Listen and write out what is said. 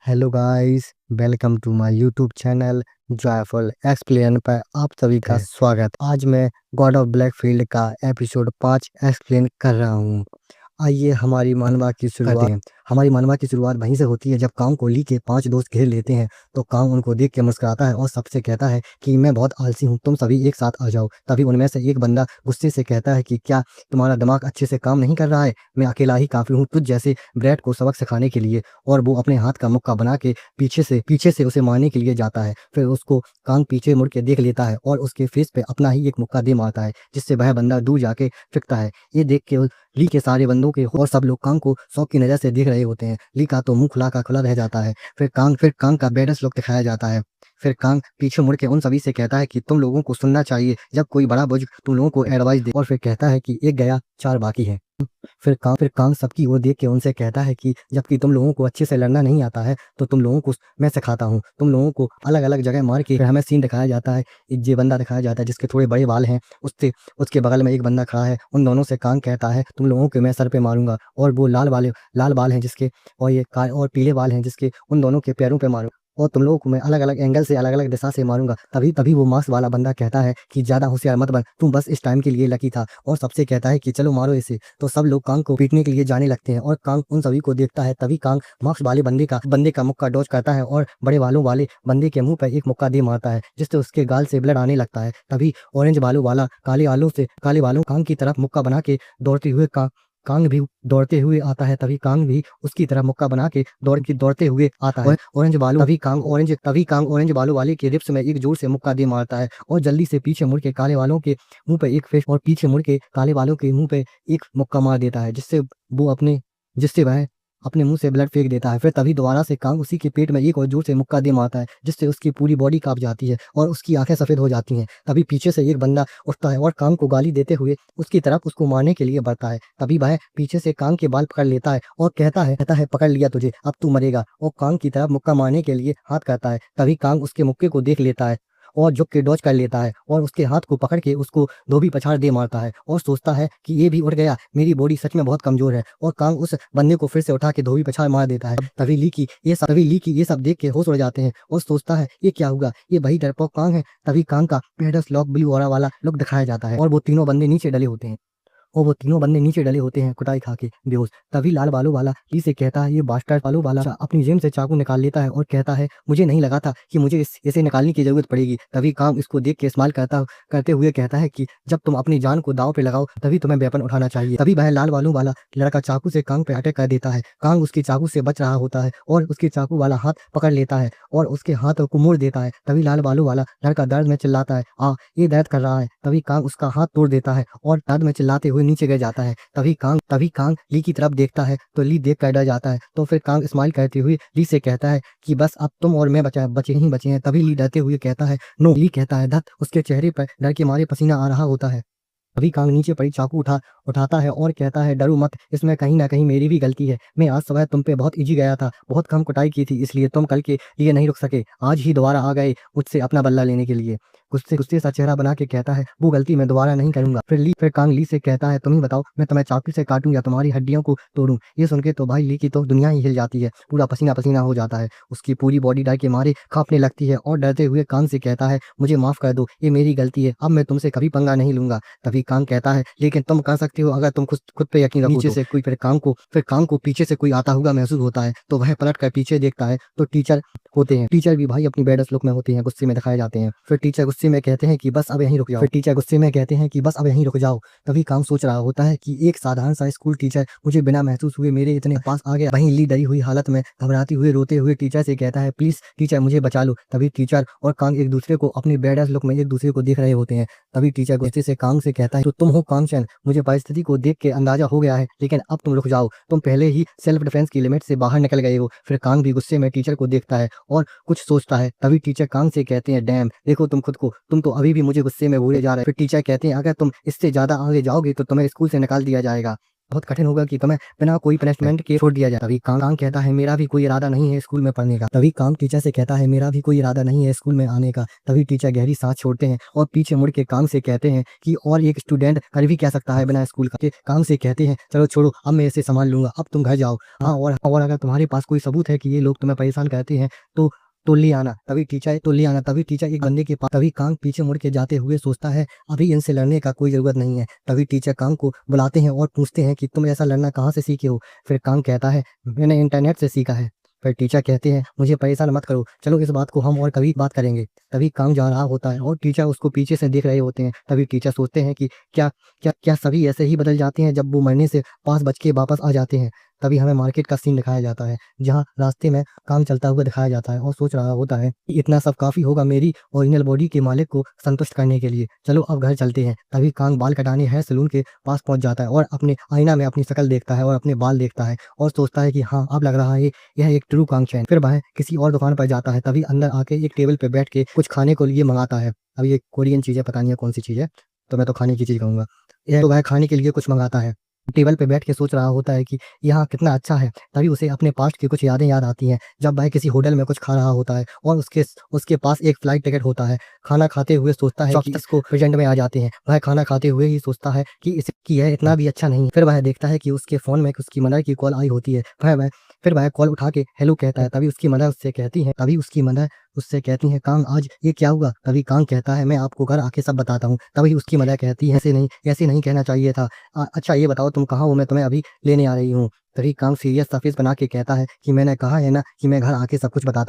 Hello guys, welcome to my YouTube channel joyful explain पर आप सभी का स्वागत। आज मैं गॉड ऑफ ब्लैकफील्ड का एपिसोड 5 एक्सप्लेन कर रहा हूँ। आइए हमारी मनवा की शुरुआत करते हैं। हमारी मनवा की शुरुआत वहीं से होती है जब कांग को ली के 5 दोस्त घेर लेते हैं। तो कांग उनको देख के मुस्कुराता है और सबसे कहता है कि मैं बहुत आलसी हूँ, तुम सभी एक साथ आ जाओ। तभी उनमें से एक बंदा गुस्से से कहता है कि क्या तुम्हारा दिमाग अच्छे से काम नहीं कर रहा है? मैं अकेला ही काफी हूँ तुझ जैसे ब्रैट को सबक सिखाने के लिए। और वो अपने हाथ का मुक्का बना के पीछे से उसे मारने के लिए जाता है। फिर उसको कांग पीछे मुड़ के देख लेता है और उसके फेस पे अपना ही एक मुक्का दे मारता है, जिससे वह बंदा दूर जाके फेंकता है। ये देख के ली के सारे बंदों के और सब लोग कांग को शौक की नजर से देख रहे होते हैं। ली का तो मुंह खुला का खुला रह जाता है। फिर कांग का बेडस लुक दिखाया जाता है। फिर कांग पीछे मुड़ के उन सभी से कहता है कि तुम लोगों को सुनना चाहिए जब कोई बड़ा बुजुर्ग तुम लोगों को एडवाइस दे। और फिर कहता है कि एक गया 4 बाकी है। फिर कांग सबकी ओर देख के उनसे कहता है कि जबकि तुम लोगों को अच्छे से लड़ना नहीं आता है तो तुम लोगों को मैं सिखाता हूँ। तुम लोगों को अलग अलग जगह मार के। फिर हमें सीन दिखाया जाता है, एक ये बंदा दिखाया जाता है जिसके थोड़े बड़े बाल हैं। उससे उसके बगल में एक बंदा खड़ा है। उन दोनों से कांग कहता है तुम लोगों के मैं सर पे मारूंगा। और वो लाल बाल हैं जिसके, और ये और पीले बाल हैं जिसके, उन दोनों के पैरों पे मारूंगा। और तुम लोगों को मैं अलग अलग एंगल से अलग अलग दिशा से मारूंगा। तभी तभी वो मास्क वाला बंदा कहता है कि ज्यादा होशियार मत बन, तुम बस इस टाइम के लिए लकी था। और सबसे कहता है कि चलो मारो इसे। तो सब लोग कांग को पीटने के लिए जाने लगते हैं और कांग उन सभी को देखता है। तभी कांग मास्क वाले बंदे का मुक्का डॉज करता है और बड़े बालों वाले बंदे के मुंह पर एक मुक्का दे मारता है, जिससे उसके गाल से ब्लड आने लगता है। तभी ऑरेंज बालों वाला काले बालों कांग की तरफ मुक्का बना के दौड़ते हुए कांग भी दौड़ते हुए आता है। तभी कांग भी उसकी तरफ मुक्का बना के दौड़ते हुए आता है। तभी कांग ऑरेंज बालों वाले के रिब्स में एक जोर से मुक्का दे मारता है और जल्दी से पीछे मुड़ के काले वालों के मुंह पे एक फेस और पीछे मुड़ के काले वालों के मुंह पे एक मुक्का मार देता है, जिससे वह अपने मुंह से ब्लड फेंक देता है। फिर तभी दोबारा से कांग उसी के पेट में एक और जोर से मुक्का दे मारता है, जिससे उसकी पूरी बॉडी कांप जाती है और उसकी आंखें सफेद हो जाती हैं। तभी पीछे से एक बंदा उठता है और कांग को गाली देते हुए उसकी तरफ उसको मारने के लिए बढ़ता है। तभी वह पीछे से कांग के बाल पकड़ लेता है और कहता है पकड़ लिया तुझे, अब तू मरेगा। और कांग की तरफ मुक्का मारने के लिए हाथ करता है। तभी कांग उसके मुक्के को देख लेता है और झुक के डॉज कर लेता है और उसके हाथ को पकड़ के उसको धोबी पछाड़ दे मारता है और सोचता है कि ये भी उठ गया, मेरी बॉडी सच में बहुत कमजोर है। और कांग उस बंदे को फिर से उठा के धोबी पछाड़ मार देता है। तभी ली की ये सब देख के होश उड़ जाते हैं और सोचता है ये क्या हुआ, ये वही डरपोक कांग है। तभी कांग का पेडस लॉक ब्लू ऑरा वाला लुक दिखाया जाता है और वो तीनों बंदे नीचे डले होते हैं कुटाई खा के बेहोश। तभी लाल बालों वाला ली से कहता है, ये बास्टर्ड बालों वाला अपनी जेब से चाकू निकाल लेता है और कहता है मुझे नहीं लगा था कि मुझे इसे निकालने की जरूरत पड़ेगी। तभी काम इसको देख के स्माइल करते हुए कहता है कि जब तुम अपनी जान को दांव पे लगाओ तभी तुम्हें वेपन उठाना चाहिए। तभी वह लाल बालों वाला लड़का चाकू से कांग पे अटैक कर देता है। कांग उसकी चाकू से बच रहा होता है और उसके चाकू वाला हाथ पकड़ लेता है और उसके हाथ को मोड़ देता है। तभी लाल बालों वाला लड़का दर्द में चिल्लाता है, ये दर्द कर रहा है। तभी कांग उसका हाथ तोड़ देता है और दर्द में चिल्लाते हुए नीचे गिर जाता है। तभी कांग ली की तरफ देखता है तो ली देख कर डर जाता है। तो फिर कांग स्माइल करते हुए ली से कहता है कि बस अब तुम और मैं बचे हैं। तभी ली डरते हुए कहता है नो। ली कहता है धत, उसके चेहरे पर डर के मारे पसीना आ रहा होता है। तभी कांग नीचे पड़ी चाकू उठाता है और कहता है डरो मत, इसमें कहीं ना कहीं मेरी भी गलती है। मैं आज सुबह तुम पे बहुत इजी गया था, बहुत कम कुटाई की थी, इसलिए तुम कल के लिए नहीं रुक सके। आज ही दोबारा आ गए मुझसे अपना बदला लेने के लिए। गुस्से गुस्से सा चेहरा बना के कहता है वो गलती मैं दोबारा नहीं करूंगा। फिर कांग ली से कहता है तुम ही बताओ, मैं तुम्हें चाकू से काटूं या तुम्हारी हड्डियों को तोड़ूं। ये सुन के तो भाई ली की तो दुनिया ही हिल जाती है, पूरा पसीना पसीना हो जाता है। उसकी पूरी बॉडी डर के मारे कांपने लगती है और डरते हुए कांग से कहता है मुझे माफ कर दो, ये मेरी गलती है, अब मैं तुमसे कभी पंगा नहीं लूंगा। तभी कांग कहता है लेकिन तुम कर सकते हो अगर तुम खुद पे यकीन रखो। नीचे से कोई फिर कांग को पीछे से कोई आता हुआ महसूस होता है तो वह पलट कर पीछे देखता है तो टीचर होते हैं। टीचर भी भाई अपनी बैडस लुक में होते हैं, गुस्से में दिखाए जाते हैं। फिर टीचर गुस्से में कहते हैं कि बस अब यहीं रुक जाओ। तभी कांग सोच रहा होता है कि एक साधारण सा स्कूल टीचर मुझे बिना महसूस हुए मेरे इतने पास आ गया। वहीं ली डरी हुई हालत में घबराती हुए रोते हुए टीचर से कहता है प्लीज टीचर मुझे बचा लो। तभी टीचर और कांग एक दूसरे को अपनी बैडस लुक में एक दूसरे को देख रहे होते हैं। तभी टीचर गुस्से से कांग से कहता है तो तुम हो कांग चैन, मुझे परिस्थिति को देख के अंदाजा हो गया है, लेकिन अब तुम रुक जाओ, तुम पहले ही सेल्फ डिफेंस की लिमिट से बाहर निकल गए हो। फिर कांग भी गुस्से में टीचर को देखता है और कुछ सोचता है। तभी टीचर कांग से कहते हैं डैम, देखो तुम खुद को, तुम तो अभी भी मुझे गुस्से में भूले जा रहे हो। फिर टीचर कहते हैं अगर तुम इससे ज्यादा आगे जाओगे तो तुम्हें स्कूल से निकाल दिया जाएगा। बहुत कठिन होगा कि तुम्हें बिना कोई पनिशमेंट के छोड़ दिया जाए। तभी कांग कहता है मेरा भी कोई इरादा नहीं है स्कूल में पढ़ने का। तभी कांग टीचर से कहता है मेरा भी कोई इरादा नहीं है स्कूल में आने का। तभी टीचर गहरी सांस छोड़ते हैं और पीछे मुड़ के कांग से कहते हैं कि और एक स्टूडेंट कर भी क्या सकता है बिना स्कूल का। कांग से कहते हैं चलो छोड़ो, अब मैं इसे संभाल लूंगा, अब तुम घर जाओ। हाँ, और अगर तुम्हारे पास कोई सबूत है कि ये लोग तुम्हें परेशान करते हैं तो ले आना। तभी टीचर एक बंदे के पास। तभी कांग पीछे मुड़ के जाते हुए सोचता है अभी इनसे लड़ने का कोई जरूरत नहीं है। तभी टीचर कांग को बुलाते हैं और पूछते हैं कि तुम ऐसा लड़ना कहाँ से सीखे हो। फिर कांग कहता है मैंने इंटरनेट से सीखा है। फिर टीचर कहते हैं मुझे परेशान मत करो, चलो इस बात को हम और कभी बात करेंगे। तभी कांग जा रहा होता है और टीचर उसको पीछे से देख रहे होते हैं। तभी टीचर सोचते हैं कि क्या क्या क्या सभी ऐसे ही बदल जाते हैं जब वो मरने से 5 बज के वापस आ जाते हैं। तभी हमें मार्केट का सीन दिखाया जाता है जहाँ रास्ते में काम चलता हुआ दिखाया जाता है और सोच रहा होता है कि इतना सब काफी होगा मेरी ओरिजिनल बॉडी के मालिक को संतुष्ट करने के लिए, चलो अब घर चलते हैं। तभी कांग बाल कटाने हेयर सैलून के पास पहुंच जाता है और अपने आईना में अपनी शक्ल देखता है और अपने बाल देखता है और सोचता है कि हाँ अब लग रहा है यह एक ट्रू कांग चैन। फिर वह किसी और दुकान पर जाता है। तभी अंदर आके एक टेबल पे बैठ के कुछ खाने को लिए मंगाता है। अब ये कोरियन चीज़ है, पता नहीं है कौन सी चीज़ है, तो मैं तो खाने की चीज़ कहूँगा। यह तो वह खाने के लिए कुछ मंगाता है। टेबल पे बैठ के सोच रहा होता है कि यहाँ कितना अच्छा है। तभी उसे अपने पास्ट की कुछ यादें याद आती हैं जब वह किसी होटल में कुछ खा रहा होता है और उसके पास एक फ्लाइट टिकट होता है। खाना खाते हुए सोचता है कि इसको प्रेजेंट में आ जाते हैं। वह खाना खाते हुए ही सोचता है कि यह इतना भी अच्छा नहीं। फिर वह देखता है कि उसके फोन में उसकी मदर की कॉल आई होती है। फिर वह कॉल उठा के हेलो कहता है। तभी उसकी मदर उससे कहती है कांग आज ये क्या हुआ। तभी कांग कहता है मैं आपको घर आके सब बताता हूँ। तभी उसकी मदर कहती है ऐसे नहीं कहना चाहिए था। अच्छा ये बताओ तुम कहाँ हो, मैं तुम्हें अभी लेने आ रही हूँ। तभी कांग सीरियस सा फेस बना के कहता है कि मैंने कहा है ना कि मैं घर आके सब कुछ बताता